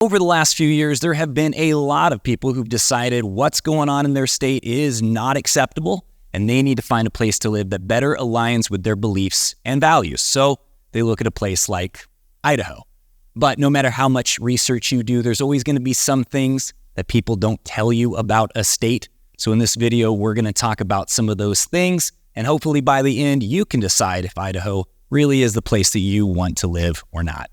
Over the last few years, there have been a lot of people who've decided what's going on in their state is not acceptable, and they need to find a place to live that better aligns with their beliefs and values. So they look at a place like Idaho. But no matter how much research you do, there's always going to be some things that people don't tell you about a state. So in this video, we're going to talk about some of those things, and hopefully by the end, you can decide if Idaho really is the place that you want to live or not.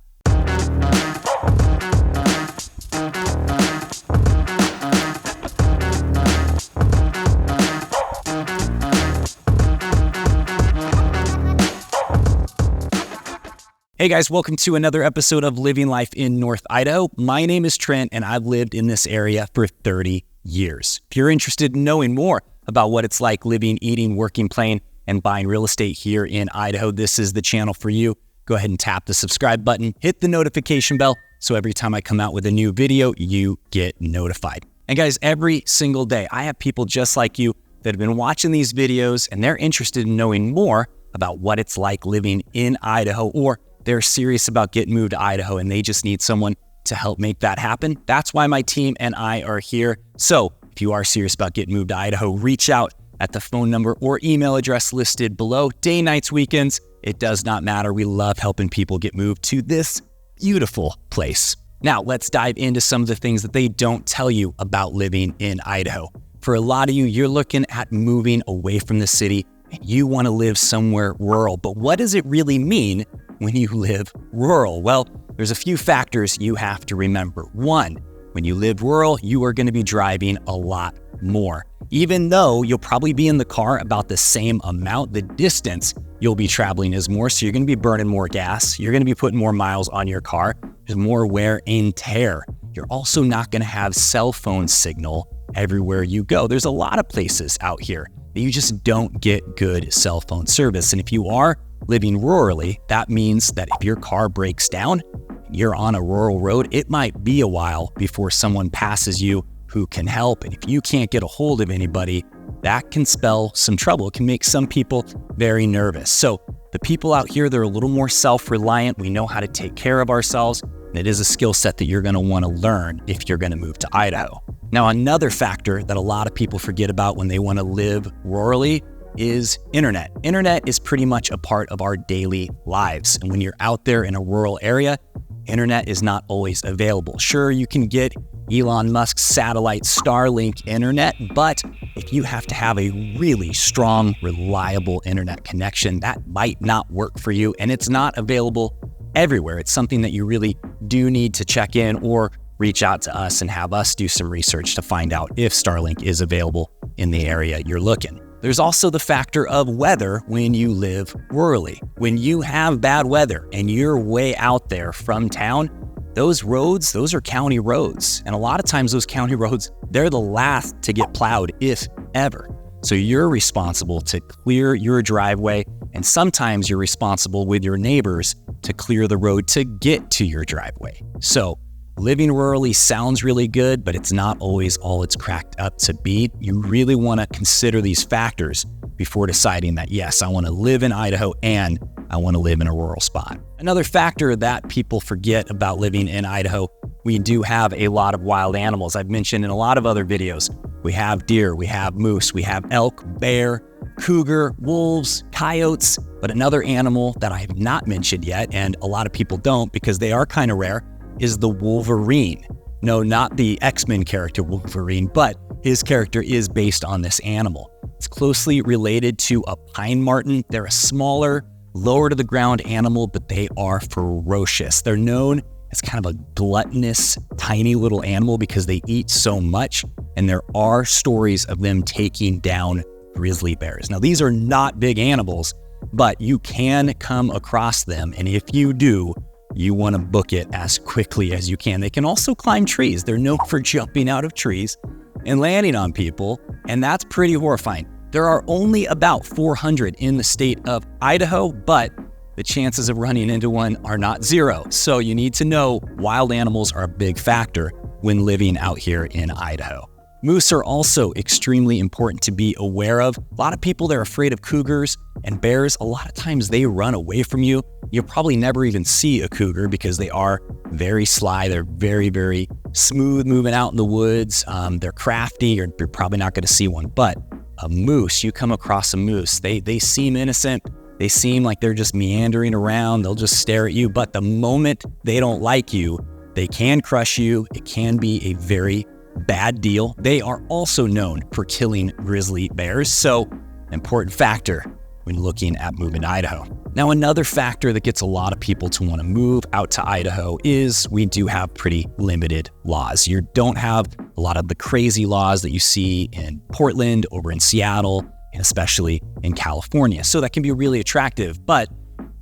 Hey guys, welcome to another episode of Living Life in North Idaho. My name is Trent and I've lived in this area for 30 years. If you're interested in knowing more about what it's like living, eating, working, playing, and buying real estate here in Idaho, this is the channel for you. Go ahead and tap the subscribe button, hit the notification bell, so every time I come out with a new video, you get notified. And guys, every single day, I have people just like you that have been watching these videos and they're interested in knowing more about what it's like living in Idaho, or they're serious about getting moved to Idaho and they just need someone to help make that happen. That's why my team and I are here. So if you are serious about getting moved to Idaho, reach out at the phone number or email address listed below. Day, nights, weekends, it does not matter. We love helping people get moved to this beautiful place. Now let's dive into some of the things that they don't tell you about living in Idaho. For a lot of you, you're looking at moving away from the city and you want to live somewhere rural. But what does it really mean when you live rural? Well, there's a few factors you have to remember. One, when you live rural, you are going to be driving a lot more. Even though you'll probably be in the car about the same amount, the distance you'll be traveling is more, so you're going to be burning more gas. You're going to be putting more miles on your car. There's more wear and tear. You're also not going to have cell phone signal everywhere you go. There's a lot of places out here that you just don't get good cell phone service. And if you are living rurally, that means that if your car breaks down, you're on a rural road, it might be a while before someone passes you who can help. And if you can't get a hold of anybody, that can spell some trouble. It can make some people very nervous. So the people out here, they're a little more self-reliant. We know how to take care of ourselves. And it is a skill set that you're going to want to learn if you're going to move to Idaho. Now, another factor that a lot of people forget about when they want to live rurally is internet. Internet is pretty much a part of our daily lives. And when you're out there in a rural area, internet is not always available. Sure, you can get Elon Musk's satellite Starlink internet, but if you have to have a really strong, reliable internet connection, that might not work for you, and it's not available everywhere. It's something that you really do need to check in or reach out to us and have us do some research to find out if Starlink is available in the area you're looking. There's also the factor of weather when you live rurally. When you have bad weather and you're way out there from town, those roads, those are county roads. And a lot of times those county roads, they're the last to get plowed, if ever. So you're responsible to clear your driveway, and sometimes you're responsible with your neighbors to clear the road to get to your driveway. So living rurally sounds really good, but it's not always all it's cracked up to be. You really want to consider these factors before deciding that, yes, I want to live in Idaho and I want to live in a rural spot. Another factor that people forget about living in Idaho, we do have a lot of wild animals. I've mentioned in a lot of other videos, we have deer, we have moose, we have elk, bear, cougar, wolves, coyotes, but another animal that I have not mentioned yet, and a lot of people don't because they are kind of rare, is the Wolverine. No, not the X-Men character Wolverine, but his character is based on this animal. It's closely related to a pine marten. They're a smaller, lower to the ground animal, but they are ferocious. They're known as kind of a gluttonous, tiny little animal because they eat so much, and there are stories of them taking down grizzly bears. Now, these are not big animals, but you can come across them, and if you do, you want to book it as quickly as you can. They can also climb trees. They're known for jumping out of trees and landing on people, and that's pretty horrifying. There are only about 400 in the state of Idaho, but the chances of running into one are not zero. So you need to know wild animals are a big factor when living out here in Idaho. Moose are also extremely important to be aware of. A lot of people, they're afraid of cougars and bears. A lot of times they run away from you. You'll probably never even see a cougar because they are very sly. They're very, very smooth moving out in the woods. They're crafty. You're probably not going to see one. But a moose, you come across a moose, they seem innocent. They seem like they're just meandering around. They'll just stare at you. But the moment they don't like you, they can crush you. It can be a very bad deal. They are also known for killing grizzly bears, so important factor when looking at moving to Idaho. Now, another factor that gets a lot of people to want to move out to Idaho is we do have pretty limited laws. You don't have a lot of the crazy laws that you see in Portland, over in Seattle, and especially in California. So that can be really attractive, but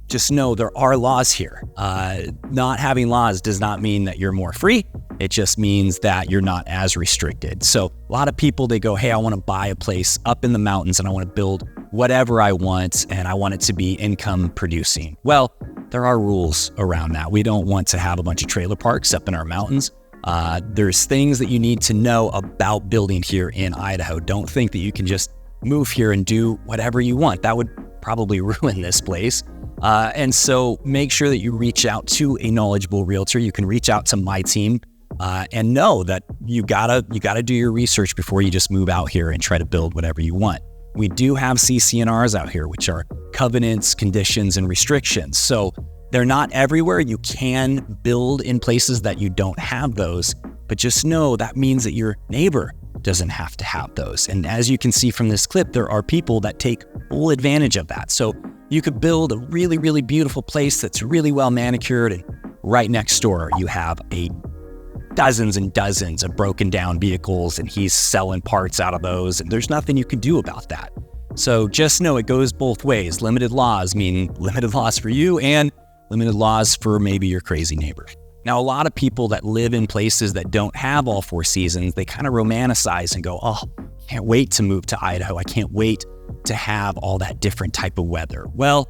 just know there are laws here. Not having laws does not mean that you're more free. It just means that you're not as restricted. So a lot of people, they go, hey, I want to buy a place up in the mountains and I want to build whatever I want and I want it to be income producing. Well, there are rules around that. We don't want to have a bunch of trailer parks up in our mountains. There's things that you need to know about building here in Idaho. Don't think that you can just move here and do whatever you want. That would probably ruin this place. And so make sure that you reach out to a knowledgeable realtor. You can reach out to my team and know that you gotta do your research before you just move out here and try to build whatever you want. We do have CC&Rs out here, which are covenants, conditions, and restrictions. So they're not everywhere. You can build in places that you don't have those, but just know that means that your neighbor doesn't have to have those. And as you can see from this clip, there are people that take full advantage of that. So you could build a really, really beautiful place that's really well manicured, and right next door you have dozens and dozens of broken down vehicles and he's selling parts out of those, and there's nothing you can do about that. So just know it goes both ways. Limited laws mean limited laws for you and limited laws for maybe your crazy neighbor. Now, a lot of people that live in places that don't have all four seasons, they kind of romanticize and go, oh, can't wait to move to Idaho. I can't wait to have all that different type of weather. Well,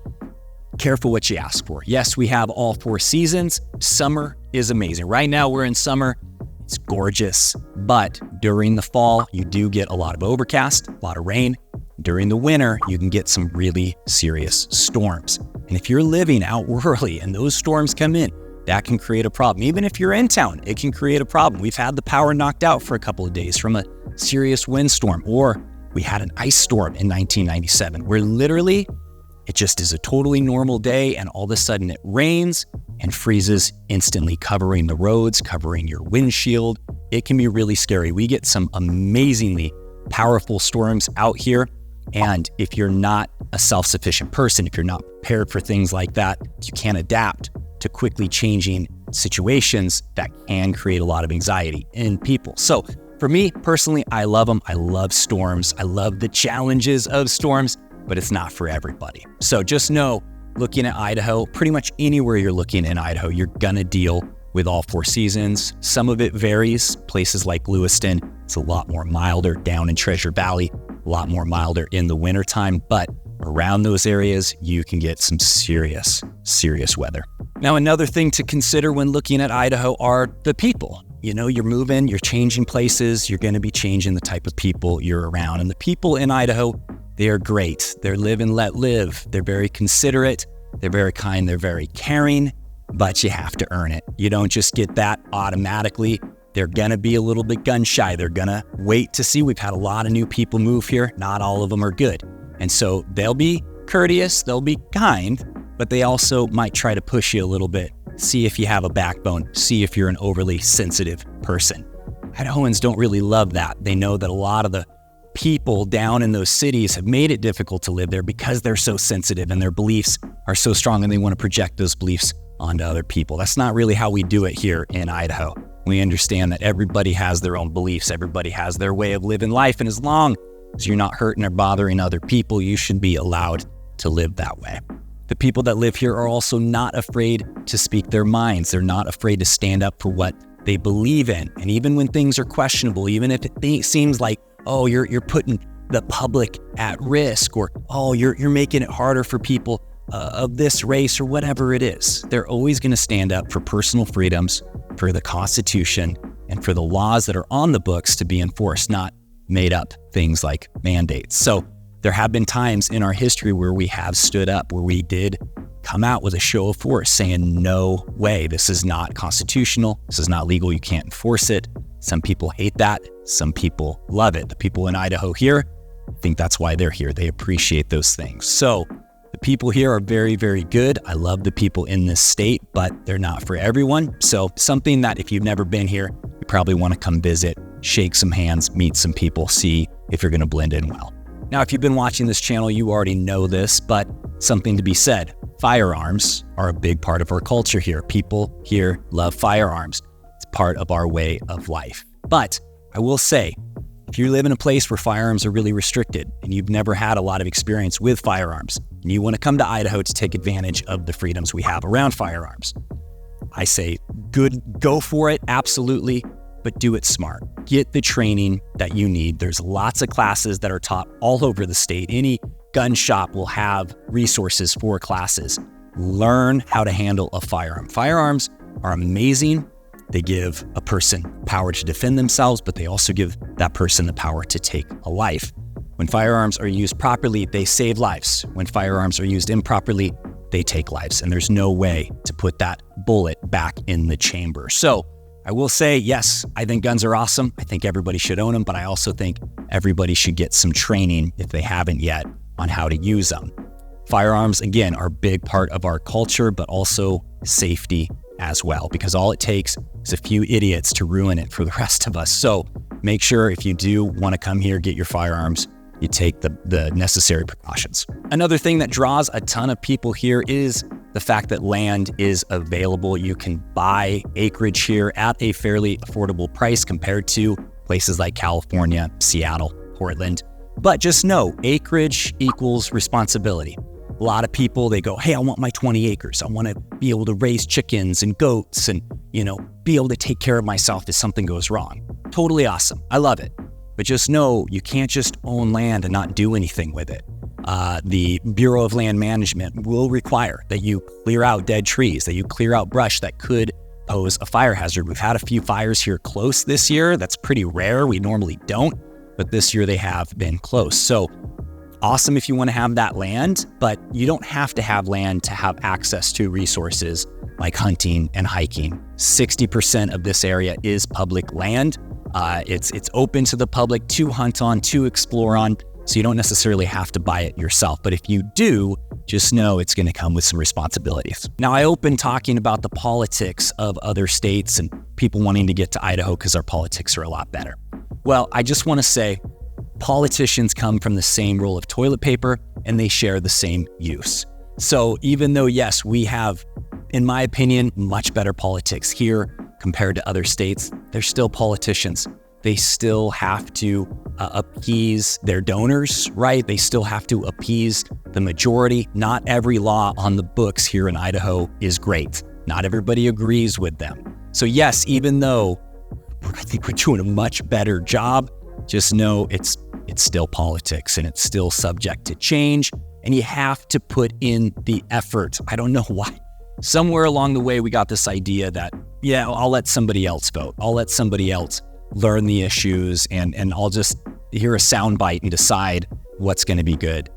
careful what you ask for. Yes, we have all four seasons. Summer is amazing. Right now we're in summer. It's gorgeous. But during the fall, you do get a lot of overcast, a lot of rain. During the winter, you can get some really serious storms. And if you're living out early and those storms come in, that can create a problem. Even if you're in town, it can create a problem. We've had the power knocked out for a couple of days from a serious windstorm, or we had an ice storm in 1997 where literally it just is a totally normal day and all of a sudden it rains and freezes instantly, covering the roads, covering your windshield. It can be really scary. We get some amazingly powerful storms out here. And if you're not a self-sufficient person, if you're not prepared for things like that, you can't adapt to quickly changing situations, that can create a lot of anxiety in people. So for me personally, I love them. I love storms. I love the challenges of storms, but it's not for everybody. So just know, looking at Idaho, pretty much anywhere you're looking in Idaho, you're gonna deal with all four seasons. Some of it varies. Places like Lewiston, it's a lot more milder. Down in Treasure Valley, a lot more milder in the wintertime, but around those areas, you can get some serious, serious weather. Now, another thing to consider when looking at Idaho are the people. You know, you're moving, you're changing places, you're gonna be changing the type of people you're around. And the people in Idaho, they are great. They're live and let live. They're very considerate, they're very kind, they're very caring, but you have to earn it. You don't just get that automatically. They're gonna be a little bit gun shy. They're gonna wait to see. We've had a lot of new people move here. Not all of them are good. And so they'll be courteous, they'll be kind, but they also might try to push you a little bit. See if you have a backbone, see if you're an overly sensitive person. Idahoans don't really love that. They know that a lot of the people down in those cities have made it difficult to live there because they're so sensitive and their beliefs are so strong and they want to project those beliefs onto other people. That's not really how we do it here in Idaho. We understand that everybody has their own beliefs, everybody has their way of living life, and as long as you're not hurting or bothering other people, you should be allowed to live that way. The people that live here are also not afraid to speak their minds. They're not afraid to stand up for what they believe in. And even when things are questionable, even if it seems like, oh, you're putting the public at risk, or, oh, you're making it harder for people of this race or whatever it is, they're always going to stand up for personal freedoms, for the Constitution, and for the laws that are on the books to be enforced, not made up things like mandates. So there have been times in our history where we have stood up, where we did come out with a show of force saying, no way, this is not constitutional, this is not legal, you can't enforce it. Some people hate that, some people love it. The people in Idaho here, I think that's why they're here. They appreciate those things. So the people here are very, very good. I love the people in this state, but they're not for everyone. So something that if you've never been here, you probably want to come visit, shake some hands, meet some people, see if you're going to blend in well. Now, if you've been watching this channel, you already know this, but something to be said. Firearms are a big part of our culture here. People here love firearms. It's part of our way of life. But I will say, if you live in a place where firearms are really restricted and you've never had a lot of experience with firearms and you want to come to Idaho to take advantage of the freedoms we have around firearms, I say go for it, absolutely, but do it smart. Get the training that you need. There's lots of classes that are taught all over the state. Any gun shop will have resources for classes. Learn how to handle a firearm. Firearms are amazing. They give a person power to defend themselves, but they also give that person the power to take a life. When firearms are used properly, they save lives. When firearms are used improperly, they take lives. And there's no way to put that bullet back in the chamber. So I will say, yes, I think guns are awesome. I think everybody should own them, but I also think everybody should get some training, if they haven't yet, on how to use them. Firearms, again, are a big part of our culture, but also safety as well, because all it takes is a few idiots to ruin it for the rest of us. So make sure if you do want to come here, get your firearms, you take the necessary precautions. Another thing that draws a ton of people here is the fact that land is available. You can buy acreage here at a fairly affordable price compared to places like California, Seattle, Portland. But just know, acreage equals responsibility. A lot of people, they go, hey, I want my 20 acres. I want to be able to raise chickens and goats and, be able to take care of myself if something goes wrong. Totally awesome. I love it. But just know, you can't just own land and not do anything with it. The Bureau of Land Management will require that you clear out dead trees, that you clear out brush that could pose a fire hazard. We've had a few fires here close this year. That's pretty rare. We normally don't, but this year they have been close. So awesome if you want to have that land, but you don't have to have land to have access to resources like hunting and hiking. 60% of this area is public land. It's open to the public to hunt on, to explore on, so you don't necessarily have to buy it yourself. But if you do, just know it's going to come with some responsibilities. Now, I open talking about the politics of other states and people wanting to get to Idaho because our politics are a lot better. Well, I just want to say politicians come from the same roll of toilet paper and they share the same use. So even though, yes, we have, in my opinion, much better politics here compared to other states, they're still politicians. They still have to appease their donors, right? They still have to appease the majority. Not every law on the books here in Idaho is great. Not everybody agrees with them. So yes, even though I think we're doing a much better job, just know it's still politics and it's still subject to change, and you have to put in the effort. I don't know why. Somewhere along the way, we got this idea that, yeah, I'll let somebody else vote. I'll let somebody else learn the issues and I'll just hear a soundbite and decide what's going to be good.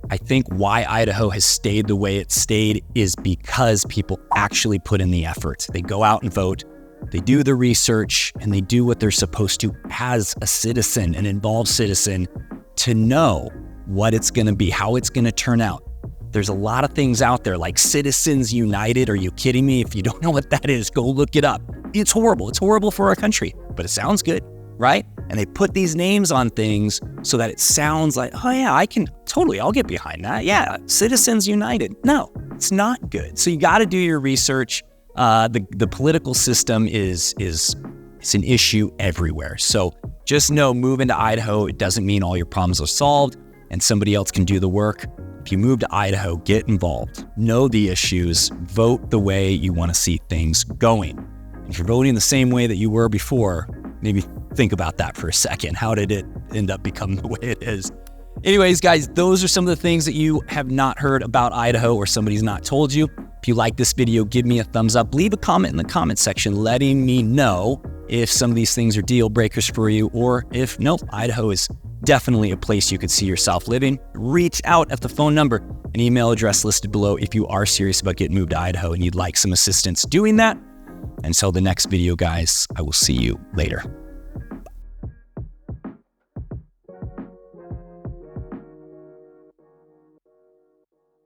I think why Idaho has stayed the way it stayed is because people actually put in the effort. They go out and vote, they do the research, and they do what they're supposed to as a citizen, an involved citizen, to know what it's going to be, how it's going to turn out. There's a lot of things out there like Citizens United. Are you kidding me? If you don't know what that is, go look it up. It's horrible. It's horrible for our country, but it sounds good, right? And they put these names on things so that it sounds like, oh yeah, I'll get behind that. Yeah, Citizens United. No, it's not good. So you got to do your research. The political system is an issue everywhere. So just know, moving to Idaho, it doesn't mean all your problems are solved and somebody else can do the work. If you move to Idaho, get involved, know the issues, vote the way you want to see things going. If you're voting the same way that you were before, maybe think about that for a second. How did it end up becoming the way it is? Anyways, guys, those are some of the things that you have not heard about Idaho or somebody's not told you. If you like this video, give me a thumbs up. Leave a comment in the comment section letting me know if some of these things are deal breakers for you, or if nope, Idaho is definitely a place you could see yourself living. Reach out at the phone number and email address listed below if you are serious about getting moved to Idaho and you'd like some assistance doing that. Until the next video, guys, I will see you later.